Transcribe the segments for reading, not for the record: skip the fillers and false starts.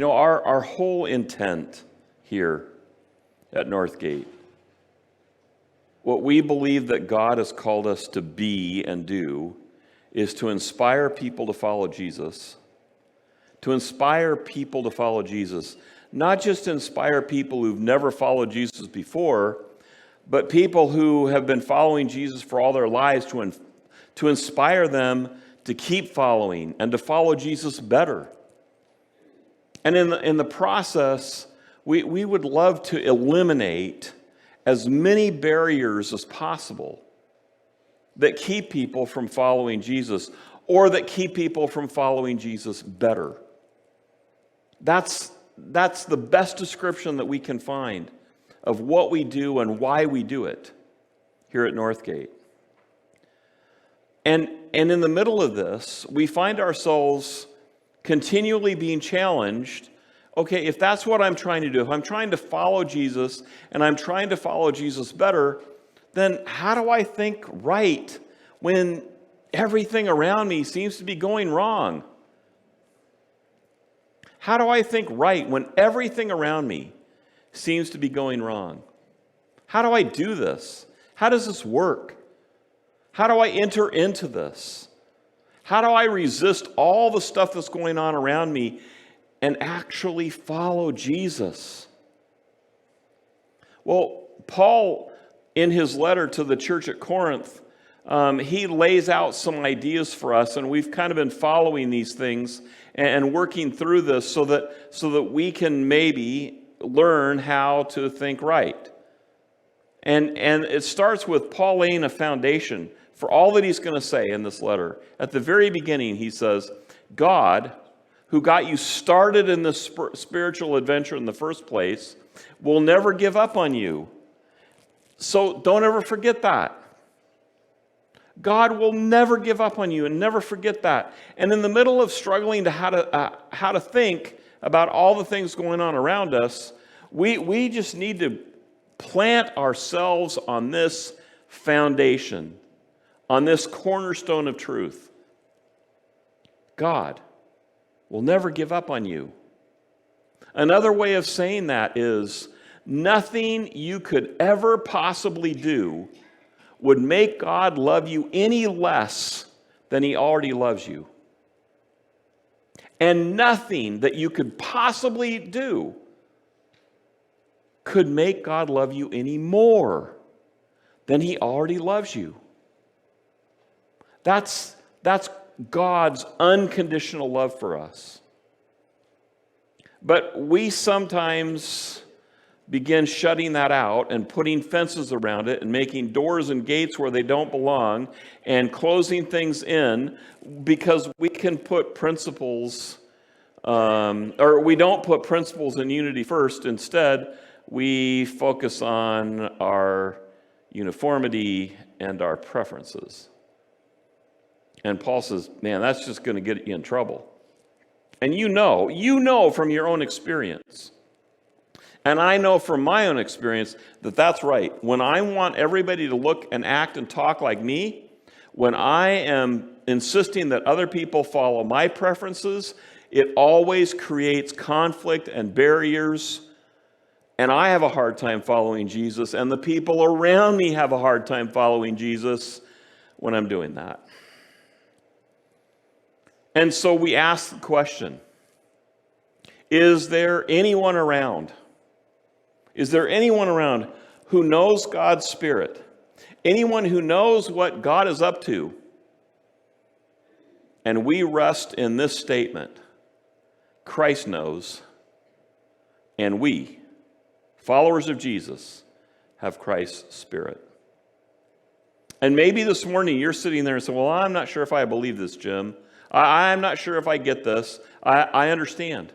Our whole intent here at Northgate, what we believe that God has called us to be and do, is to inspire people to follow Jesus. To inspire people to follow Jesus. Not just inspire people who've never followed Jesus before, but people who have been following Jesus for all their lives, to inspire them to keep following and to follow Jesus better. And in the process, we would love to eliminate as many barriers as possible that keep people from following Jesus, or that keep people from following Jesus better. That's the best description that we can find of what we do and why we do it here at Northgate. And in the middle of this, we find ourselves continually being challenged. Okay, if that's what I'm trying to do, if I'm trying to follow Jesus and I'm trying to follow Jesus better, then how do I think right when everything around me seems to be going wrong? How do I think right when everything around me seems to be going wrong? How do I do this? How does this work? How do I enter into this? How do I resist all the stuff that's going on around me and actually follow Jesus? Well, Paul, in his letter to the church at Corinth, he lays out some ideas for us, and we've kind of been following these things and working through this so that we can maybe learn how to think right. And it starts with Paul laying a foundation for all that he's going to say in this letter. At the very beginning, he says, God, who got you started in this spiritual adventure in the first place, will never give up on you. So don't ever forget that. God will never give up on you, and never forget that. And in the middle of struggling to how to think about all the things going on around us, we just need to plant ourselves on this foundation, on this cornerstone of truth. God will never give up on you. Another way of saying that is, nothing you could ever possibly do would make God love you any less than he already loves you. And nothing that you could possibly do could make God love you any more than he already loves you. That's God's unconditional love for us. But we sometimes begin shutting that out and putting fences around it and making doors and gates where they don't belong and closing things in because we can put principles, or we don't put principles in unity first. Instead, we focus on our uniformity and our preferences. And Paul says, man, that's just going to get you in trouble. And you know from your own experience. And I know from my own experience that that's right. When I want everybody to look and act and talk like me, when I am insisting that other people follow my preferences, it always creates conflict and barriers. And I have a hard time following Jesus, and the people around me have a hard time following Jesus when I'm doing that. And so we ask the question, is there anyone around? Is there anyone around who knows God's Spirit? Anyone who knows what God is up to? And we rest in this statement: Christ knows, and we, followers of Jesus, have Christ's Spirit. And maybe this morning you're sitting there and saying, well, I'm not sure if I believe this, Jim. I'm not sure if I get this. I understand.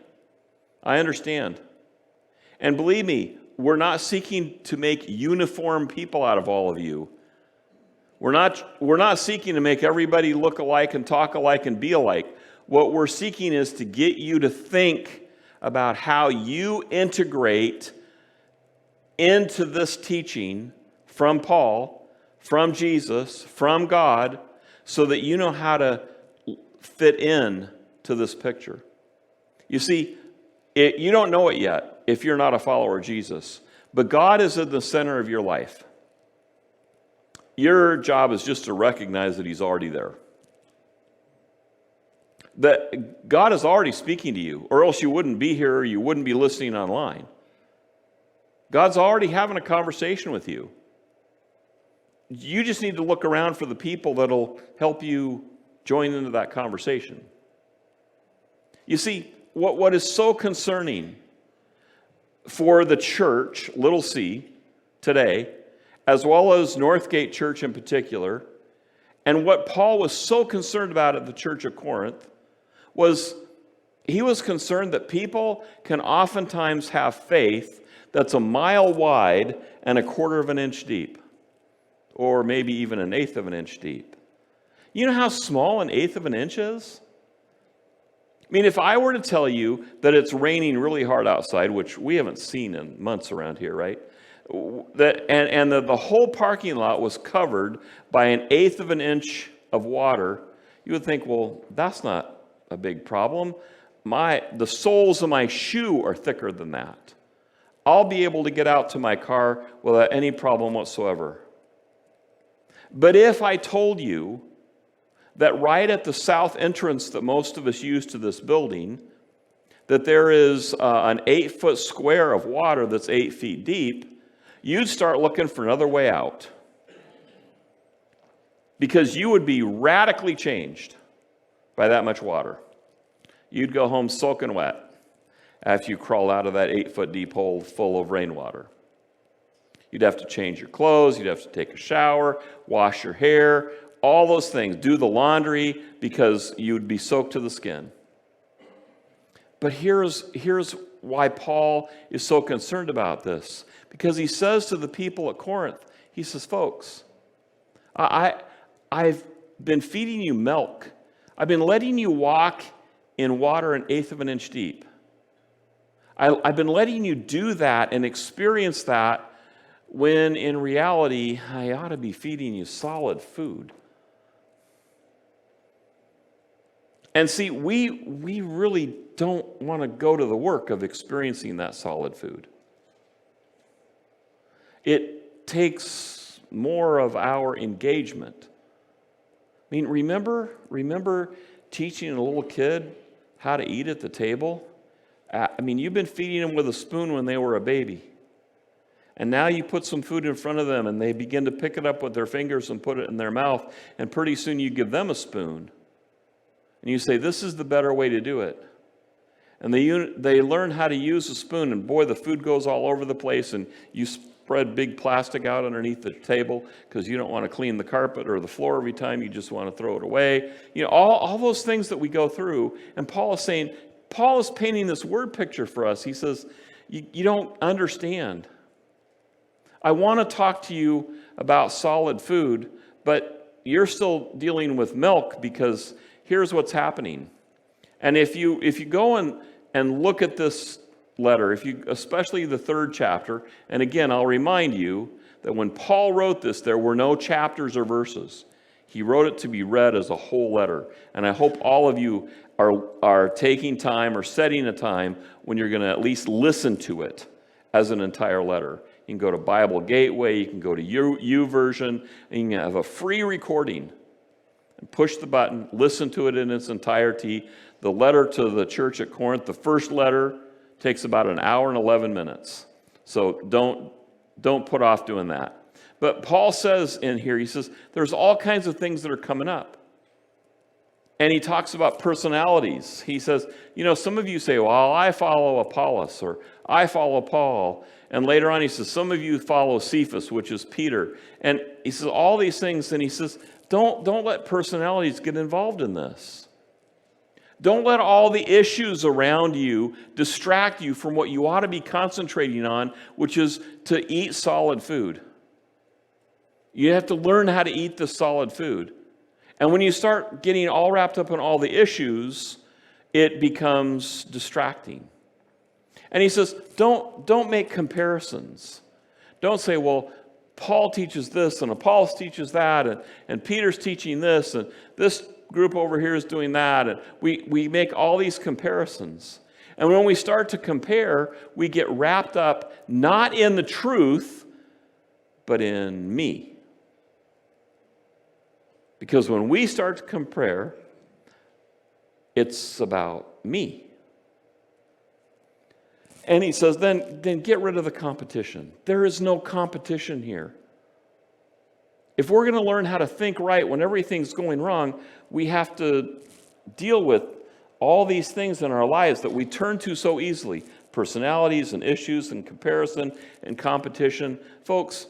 I understand. And believe me, we're not seeking to make uniform people out of all of you. We're not seeking to make everybody look alike and talk alike and be alike. What we're seeking is to get you to think about how you integrate into this teaching from Paul, from Jesus, from God, so that you know how to fit in to this picture. You see, You don't know it yet if you're not a follower of Jesus, but God is at the center of your life. Your job is just to recognize that he's already there. That God is already speaking to you, or else you wouldn't be here, or you wouldn't be listening online. God's already having a conversation with you. You just need to look around for the people that'll help you join into that conversation. You see, what is so concerning for the church, little c, today, as well as Northgate Church in particular, and what Paul was so concerned about at the church of Corinth, was he was concerned that people can oftentimes have faith that's a mile wide and a quarter of an inch deep, or maybe even an eighth of an inch deep. You know how small an eighth of an inch is? I mean, if I were to tell you that it's raining really hard outside, which we haven't seen in months around here, right? And the whole parking lot was covered by an eighth of an inch of water, you would think, well, that's not a big problem. The soles of my shoe are thicker than that. I'll be able to get out to my car without any problem whatsoever. But if I told you that right at the south entrance that most of us use to this building, that there is an 8-foot square of water that's 8 feet deep, you'd start looking for another way out. Because you would be radically changed by that much water. You'd go home soaking wet after you crawl out of that 8-foot deep hole full of rainwater. You'd have to change your clothes, you'd have to take a shower, wash your hair, all those things, do the laundry, because you'd be soaked to the skin. But here's why Paul is so concerned about this. Because he says to the people at Corinth, he says, folks, I've been feeding you milk. I've been letting you walk in water an eighth of an inch deep. I've been letting you do that and experience that when in reality, I ought to be feeding you solid food. And see, we really don't want to go to the work of experiencing that solid food. It takes more of our engagement. I mean, remember teaching a little kid how to eat at the table? I mean, you've been feeding them with a spoon when they were a baby. And now you put some food in front of them and they begin to pick it up with their fingers and put it in their mouth. And pretty soon you give them a spoon. And you say, this is the better way to do it. And they learn how to use a spoon. And boy, the food goes all over the place. And you spread big plastic out underneath the table because you don't want to clean the carpet or the floor every time. You just want to throw it away. You know, all those things that we go through. And Paul is painting this word picture for us. He says, you don't understand. I want to talk to you about solid food, but you're still dealing with milk because here's what's happening. And if you go and look at this letter, especially the 3rd chapter, and again, I'll remind you that when Paul wrote this, there were no chapters or verses. He wrote it to be read as a whole letter. And I hope all of you are taking time or setting a time when you're going to at least listen to it as an entire letter. You can go to Bible Gateway, you can go to YouVersion, and you can have a free recording. And push the button, listen to it in its entirety. The letter to the church at Corinth, the first letter, takes about an hour and 11 minutes. So don't put off doing that. But Paul says in here, he says, there's all kinds of things that are coming up. And he talks about personalities. He says, some of you say, well, I follow Apollos, or I follow Paul. And later on he says, some of you follow Cephas, which is Peter. And he says all these things, and he says, don't let personalities get involved in this. Don't let all the issues around you distract you from what you ought to be concentrating on, which is to eat solid food. You have to learn how to eat the solid food. And when you start getting all wrapped up in all the issues, it becomes distracting. And he says, don't make comparisons. Don't say, well, Paul teaches this, and Apollos teaches that, and Peter's teaching this, and this group over here is doing that. And we make all these comparisons. And when we start to compare, we get wrapped up not in the truth, but in me. Because when we start to compare, it's about me. And he says, then get rid of the competition. There is no competition here. If we're going to learn how to think right when everything's going wrong, we have to deal with all these things in our lives that we turn to so easily. Personalities and issues and comparison and competition. Folks,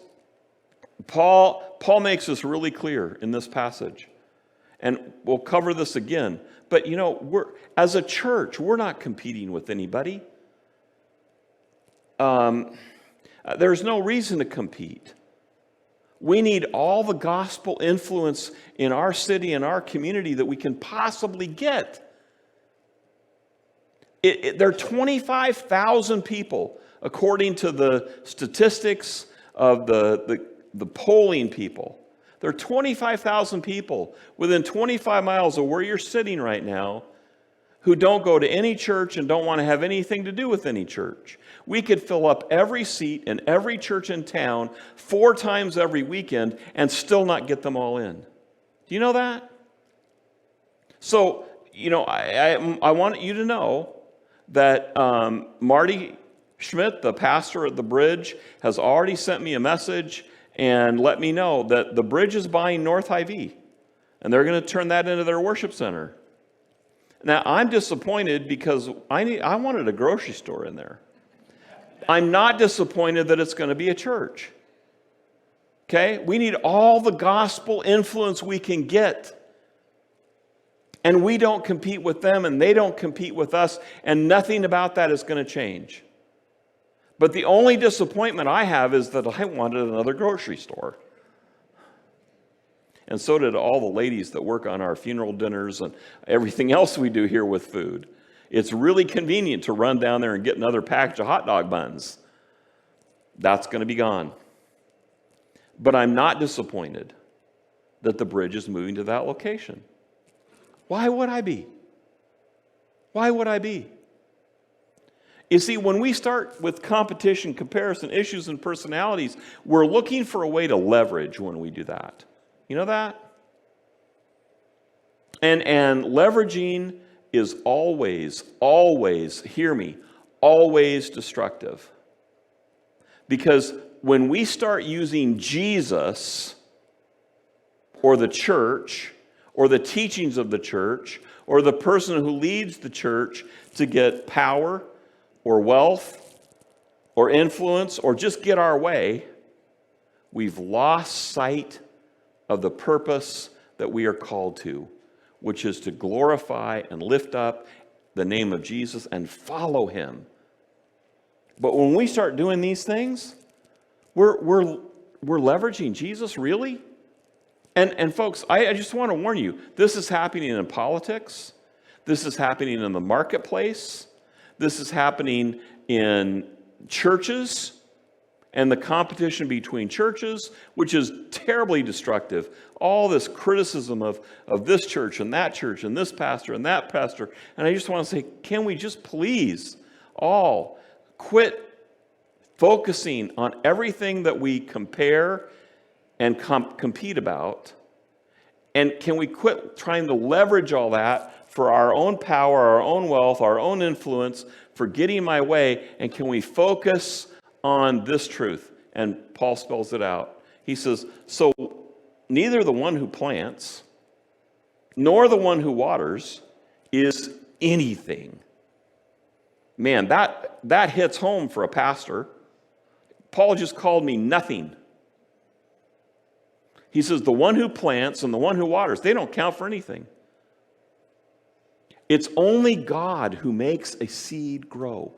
Paul makes this really clear in this passage. And we'll cover this again. But as a church, we're not competing with anybody. There's no reason to compete. We need all the gospel influence in our city and our community that we can possibly get. There are 25,000 people, according to the statistics of the polling people. There are 25,000 people within 25 miles of where you're sitting right now who don't go to any church and don't want to have anything to do with any church. We could fill up every seat in every church in town 4 times every weekend and still not get them all in. Do you know that? So, I want you to know that Marty Schmidt, the pastor at the Bridge, has already sent me a message and let me know that the Bridge is buying North Hy-Vee, and they're going to turn that into their worship center. Now, I'm disappointed because I wanted a grocery store in there. I'm not disappointed that it's going to be a church. Okay? We need all the gospel influence we can get. And we don't compete with them, and they don't compete with us, and nothing about that is going to change. But the only disappointment I have is that I wanted another grocery store. And so did all the ladies that work on our funeral dinners and everything else we do here with food. It's really convenient to run down there and get another package of hot dog buns. That's going to be gone. But I'm not disappointed that the Bridge is moving to that location. Why would I be? Why would I be? You see, when we start with competition, comparison, issues, and personalities, we're looking for a way to leverage when we do that. You know that? And leveraging is always, hear me, always destructive. Because when we start using Jesus or the church or the teachings of the church or the person who leads the church to get power or wealth or influence or just get our way, we've lost sight of the purpose that we are called to, which is to glorify and lift up the name of Jesus and follow him. But when we start doing these things, we're leveraging Jesus, really? And folks, I just want to warn you, this is happening in politics. This is happening in the marketplace. This is happening in churches and the competition between churches, which is terribly destructive. All this criticism of this church and this pastor and that pastor. And I just want to say, can we just please all quit focusing on everything that we compare and compete about? And can we quit trying to leverage all that for our own power, our own wealth, our own influence, for getting my way? And can we focus on this truth? And Paul spells it out. He says, so neither the one who plants nor the one who waters is anything. Man, that hits home for a pastor. Paul just called me nothing. He says the one who plants and the one who waters, they don't count for anything. It's only God who makes a seed grow.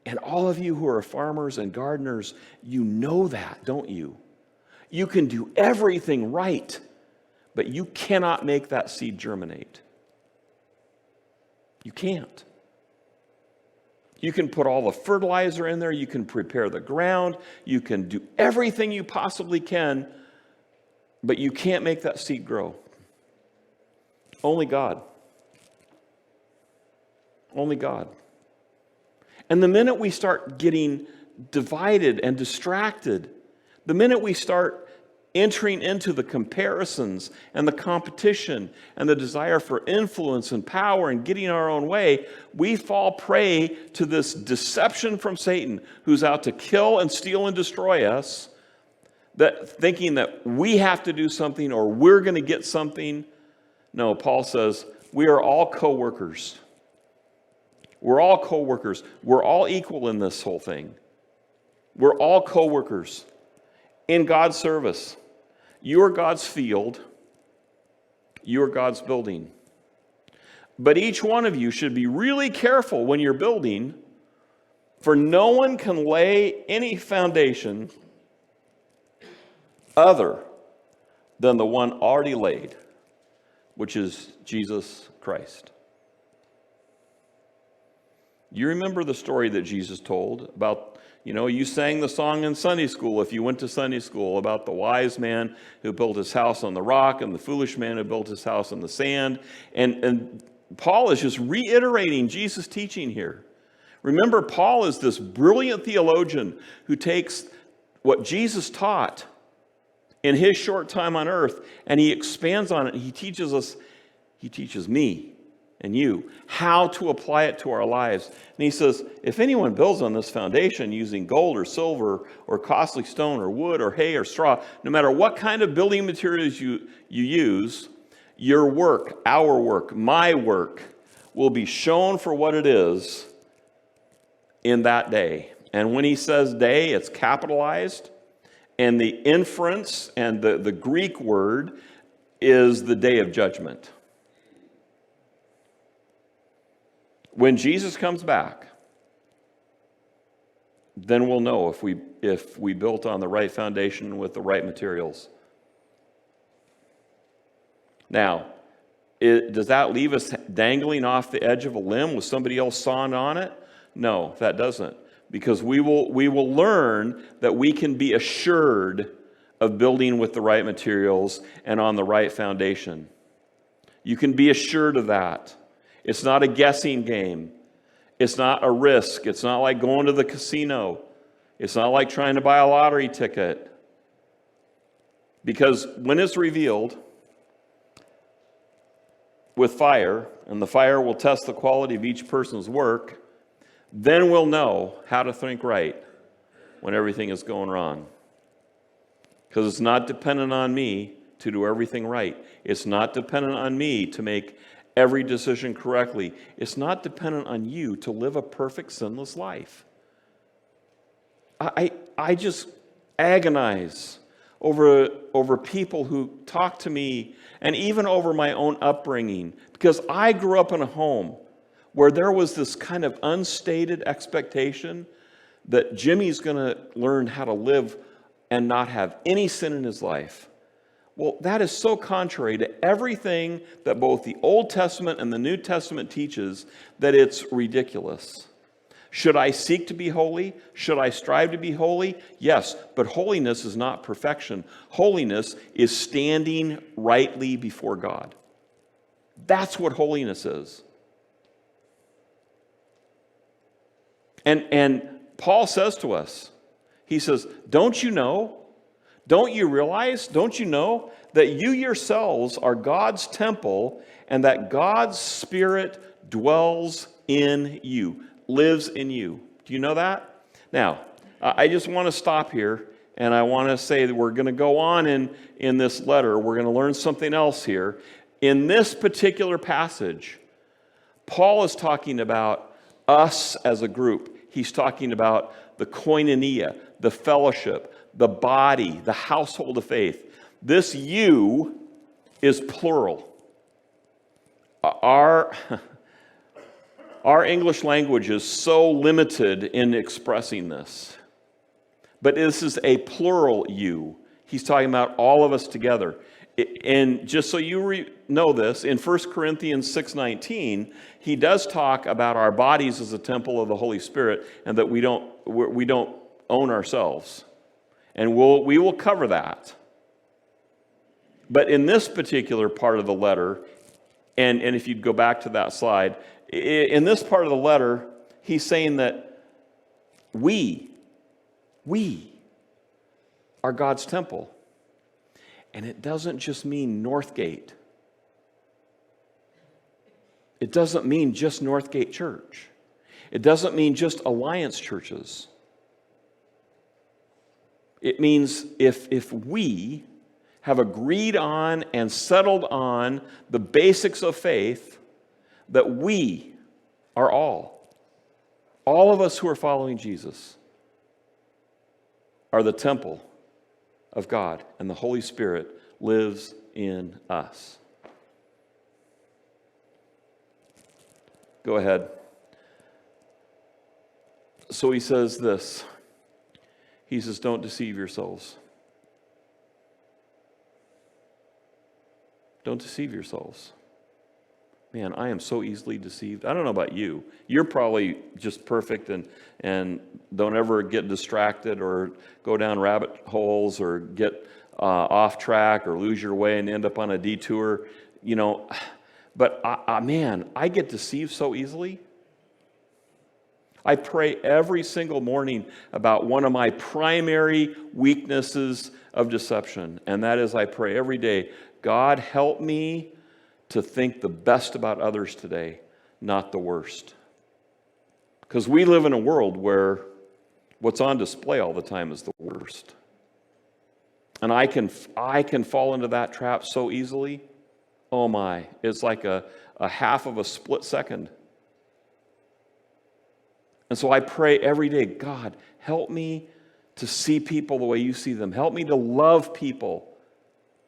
And all of you who are farmers and gardeners, you know that, don't you? You can do everything right, but you cannot make that seed germinate. You can't. You can put all the fertilizer in there, you can prepare the ground, you can do everything you possibly can, but you can't make that seed grow. Only God. Only God. And the minute we start getting divided and distracted, the minute we start entering into the comparisons and the competition and the desire for influence and power and getting our own way, we fall prey to this deception from Satan, who's out to kill and steal and destroy us, that thinking that we have to do something or we're going to get something. No, Paul says we are all co-workers. We're all co-workers. We're all equal in this whole thing. We're all co-workers in God's service. You are God's field. You are God's building. But each one of you should be really careful when you're building, for no one can lay any foundation other than the one already laid, which is Jesus Christ. You remember the story that Jesus told about, you sang the song in Sunday school if you went to Sunday school about the wise man who built his house on the rock and the foolish man who built his house on the sand. And Paul is just reiterating Jesus' teaching here. Remember, Paul is this brilliant theologian who takes what Jesus taught in his short time on earth and he expands on it. He teaches me and you how to apply it to our lives. And he says, if anyone builds on this foundation using gold or silver or costly stone or wood or hay or straw, no matter what kind of building materials you use, your work, our work, my work will be shown for what it is in that day. And when he says day, it's capitalized. And the inference and the Greek word is the day of judgment. When Jesus comes back, then we'll know if we built on the right foundation with the right materials. Now, does that leave us dangling off the edge of a limb with somebody else sawing on it? No, that doesn't. Because we will learn that we can be assured of building with the right materials and on the right foundation. You can be assured of that. It's not a guessing game. It's not a risk. It's not like going to the casino. It's not like trying to buy a lottery ticket. Because when it's revealed with fire, and the fire will test the quality of each person's work, then we'll know how to think right when everything is going wrong. Because it's not dependent on me to do everything right. It's not dependent on me to make every decision correctly. It's not dependent on you to live a perfect, sinless life. I just agonize over people who talk to me, and even over my own upbringing, because I grew up in a home where there was this kind of unstated expectation that Jimmy's going to learn how to live and not have any sin in his life. Well, that is so contrary to everything that both the Old Testament and the New Testament teaches that it's ridiculous. Should I seek to be holy? Should I strive to be holy? Yes, but holiness is not perfection. Holiness is standing rightly before God. That's what holiness is. And Paul says to us, he says, don't you know? Don't you realize? Don't you know that you yourselves are God's temple and that God's Spirit dwells in you, lives in you? Do you know that? Now, I just want to stop here, and I want to say that we're going to go on in this letter. We're going to learn something else here. In this particular passage, Paul is talking about us as a group. He's talking about the koinonia, the fellowship, the body, the household of faith. This you is plural. Our English language is so limited in expressing this. But this is a plural you. He's talking about all of us together. And just so you know this, in 1 Corinthians 6:19, he does talk about our bodies as a temple of the Holy Spirit and that we don't own ourselves. And we will cover that. But in this particular part of the letter, and if you'd go back to that slide, in this part of the letter, he's saying that We are God's temple. And it doesn't just mean Northgate. It doesn't mean just Northgate Church. It doesn't mean just Alliance churches. It means if we have agreed on and settled on the basics of faith, that we are all of us who are following Jesus, are the temple of God, and the Holy Spirit lives in us. Go ahead. So he says this. He says, don't deceive yourselves. Don't deceive yourselves. Man, I am so easily deceived. I don't know about you. You're probably just perfect and don't ever get distracted or go down rabbit holes or get off track or lose your way and end up on a detour. You know, but man, I get deceived so easily. I pray every single morning about one of my primary weaknesses of deception, and that is I pray every day, God, help me to think the best about others today, not the worst. Because we live in a world where what's on display all the time is the worst. And I can fall into that trap so easily. Oh my, it's like a half of a split second. And so I pray every day, God, help me to see people the way you see them. Help me to love people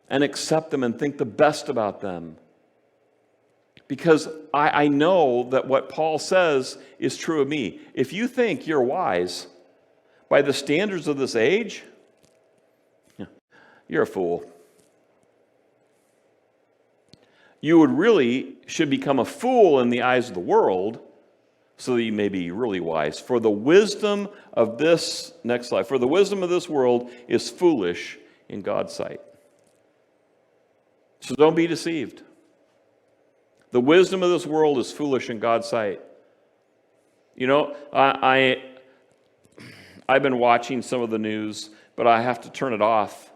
and accept them and think the best about them. Because I know that what Paul says is true of me. If you think you're wise by the standards of this age, you're a fool. You should become a fool in the eyes of the world so that you may be really wise. For the wisdom of this, next slide, for the wisdom of this world is foolish in God's sight. So don't be deceived. The wisdom of this world is foolish in God's sight. You know, I've been watching some of the news, but I have to turn it off.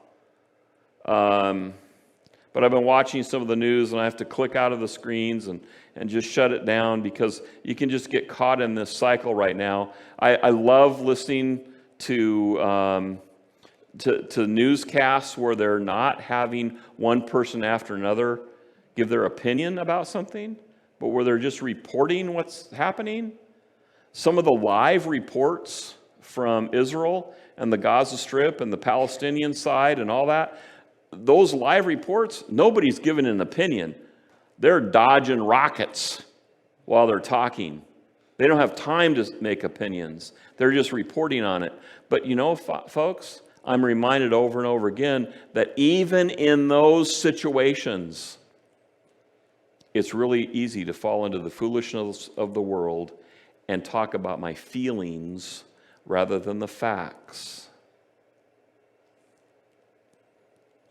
But I've been watching some of the news, and I have to click out of the screens and just shut it down because you can just get caught in this cycle right now. I love listening to newscasts where they're not having one person after another give their opinion about something, but where they're just reporting what's happening. Some of the live reports from Israel and the Gaza Strip and the Palestinian side and all that, those live reports, nobody's giving an opinion. They're dodging rockets while they're talking. They don't have time to make opinions. They're just reporting on it. But you know, folks, I'm reminded over and over again that even in those situations, it's really easy to fall into the foolishness of the world and talk about my feelings rather than the facts.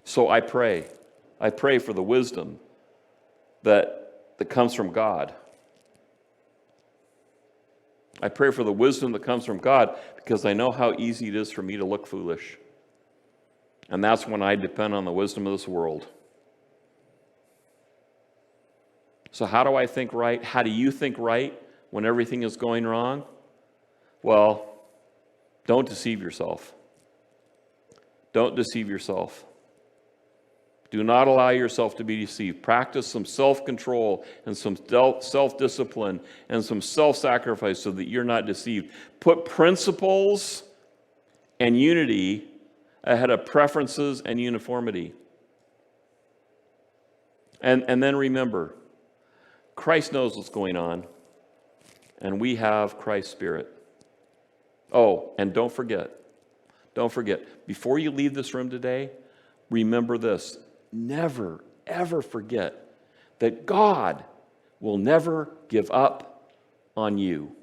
So I pray for the wisdom that comes from God. I pray for the wisdom that comes from God because I know how easy it is for me to look foolish. And that's when I depend on the wisdom of this world. So how do I think right? How do you think right when everything is going wrong? Well, don't deceive yourself. Don't deceive yourself. Do not allow yourself to be deceived. Practice some self-control and some self-discipline and some self-sacrifice so that you're not deceived. Put principles and unity ahead of preferences and uniformity. And then remember, Christ knows what's going on, and we have Christ's Spirit. Oh, and don't forget, before you leave this room today, remember this. Never, ever forget that God will never give up on you.